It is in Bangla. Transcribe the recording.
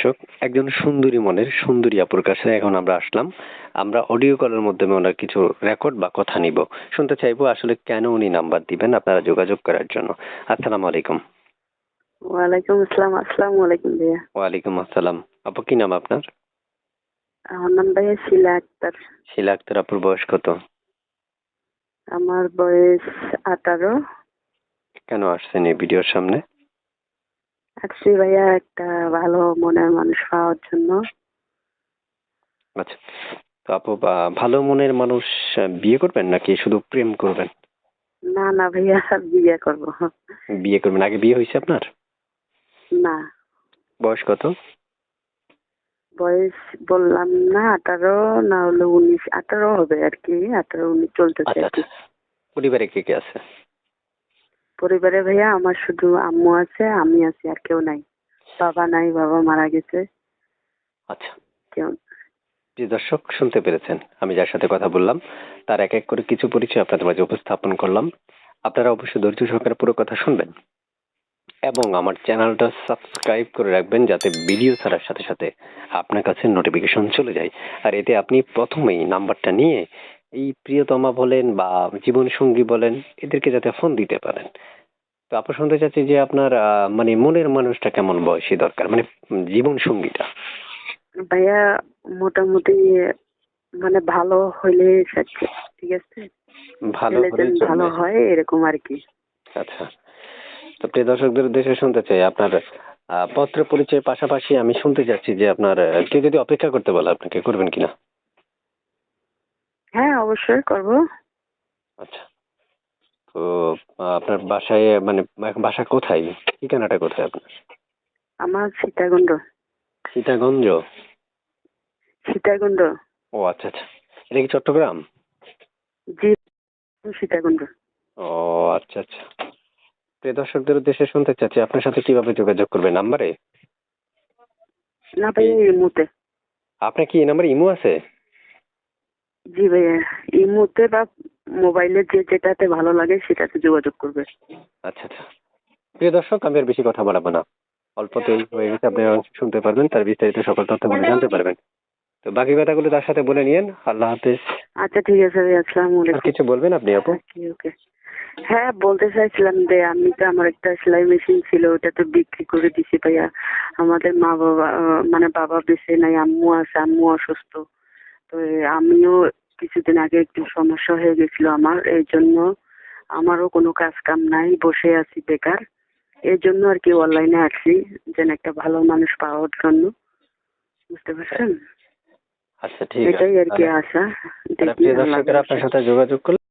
দর্শক, একজন সুন্দরী মনের সুন্দরী আপুর কাছে এখন আমরা আসলাম। আমরা অডিও কলের মাধ্যমে ওনার কিছু রেকর্ড বা কথা নিব। শুনতে চাইবো আসলে কেন উনি নাম্বার দিবেন আপনারা যোগাযোগ করার জন্য। আসসালামু আলাইকুম। ওয়ালাইকুম আসসালাম। আসসালামু আলাইকুম ভাইয়া। ওয়ালাইকুম আসসালাম। আপু, কি নাম আপনার? আমার নাম ভাইয়া শিলা আক্তার। শিলা আক্তার আপুর বয়স কত? আমার বয়স 18। কেন আসছেন এই ভিডিওর সামনে? আসছি ভাইয়া একটা ভালো মনের মানুষ পাওয়ার জন্য। আচ্ছা, তো আপু, ভালো মনের মানুষ বিয়ে করবেন নাকি শুধু প্রেম করবেন? না না ভাইয়া, বিয়ে করব। বিয়ে করবেন। আগে বিয়ে হয়েছে আপনার? না, বয়স কত? বয়স বললাম না, 18 না হলে 19। 18 হবে আর কি, 18-19 চলতেছে আচ্ছা আর কি। আচ্ছা। পরিবারে কে কে আছে? পরিবারে ভাইয়া আমার শুধু আম্মু আছে, আমি আছি, আর কেউ নাই। বাবা নাই, বাবা মারা গেছে। আচ্ছা। কেউ যে দর্শক, শুনতে পেরেছেন আমি যার সাথে কথা বললাম তার এক এক করে কিছু পরিচয় আপনাদের মাঝে উপস্থাপন করলাম। আপনারা অবশ্যই ধৈর্য সহকারে পুরো কথা শুনবেন এবং আমার চ্যানেলটা সাবস্ক্রাইব করে রাখবেন যাতে ভিডিও ছাড়ার সাথে সাথে আপনার কাছে নোটিফিকেশন চলে যায়। আর এতে আপনি প্রথমেই নাম্বারটা নিয়ে এই প্রিয়তমা বলেন বা জীবন সঙ্গী বলেন, এদেরকে যাতে ফোন দিতে পারেন। তো আপু, শুনতে চাচ্ছি যে আপনার মানে মনের মানুষটা কেমন বয়সী দরকার, মানে জীবন সঙ্গীটা? ভাইয়া মোটামুটি মানে ভালো হইলে সাথে, ঠিক আছে, ভালো ছেলে হলেই যেন ভালো চলবে। হয় এরকম আর কি। আচ্ছা, তো প্রিয় দর্শকদের উদ্দেশ্যে শুনতে চাই আপনার পত্র পরিচয়ের পাশাপাশি আমি শুনতে চাচ্ছি যে আপনার কেউ যদি অপেক্ষা করতে বলে আপনাকে করবেন কিনা? হ্যাঁ, অবশ্যই করব। আচ্ছা, তো আপনার বাসায় মানে বাসা কোথায়, ঠিকানাটা কোথায় আপনার? আমার সীতাকুণ্ড। সীতাগঞ্জ? সীতাকুণ্ড। ও আচ্ছা আচ্ছা, এটা কি চট্টগ্রাম? জি, সীতাকুণ্ড। ও আচ্ছা আচ্ছা। প্রিয় দর্শকদের উদ্দেশ্যে শুনতে চাচ্ছি আপনার সাথে কিভাবে যোগাযোগ করবে, নাম্বারে? না ভাইয়া, এই মুহূর্তে। আপনার কি এই নাম্বারে ইমো আছে? জি ভাইয়া, এই মুহূর্তে বা মোবাইলে যেটাতে ভালো লাগে সেটাতে যোগাযোগ করবে। আচ্ছা আচ্ছা। প্রিয় দর্শক, আমি আর বেশি কথা বাড়াবো না। অল্পতেই হয়ে গেছে, আপনি শুনতে পারবেন, তার বিস্তারিত সকল তথ্যগুলো জানতে পারবেন। তো বাকি কথাগুলো তার সাথে বলে নিয়েন। আল্লাহ হাফেজ। আচ্ছা ঠিক আছে ভাইয়া, আসসালামু আর আলাইকুম। কিছু বলবেন আপনি আপু? ওকে ওকে। হ্যাঁ, বলতে চাইছিলাম যে আমি তো, আমার একটা সেলাই মেশিন ছিল, ওটা তো বিক্রি করে দিছি ভাইয়া। আমাদের মা বাবা মানে বাবা বেঁচে নাই, আম্মু আছে, আম্মু অসুস্থ। তো আমিও কিছুদিন আগে একটু সমস্যা হয়ে গেছিল আমার, এই জন্য আমারও কোনো কাজ কাম নাই, বসে আছি বেকার। এই জন্য আর কি অনলাইনে আসছি, যেন একটা ভালো মানুষ পাওয়ার জন্য। বুঝতে পারছেন? আচ্ছা, ঠিক আছে। এটাই আর কি আশা। তাহলে দেখি প্রিয় আল্লাহ দর্শকেরা আপনার সাথে যোগাযোগ করলে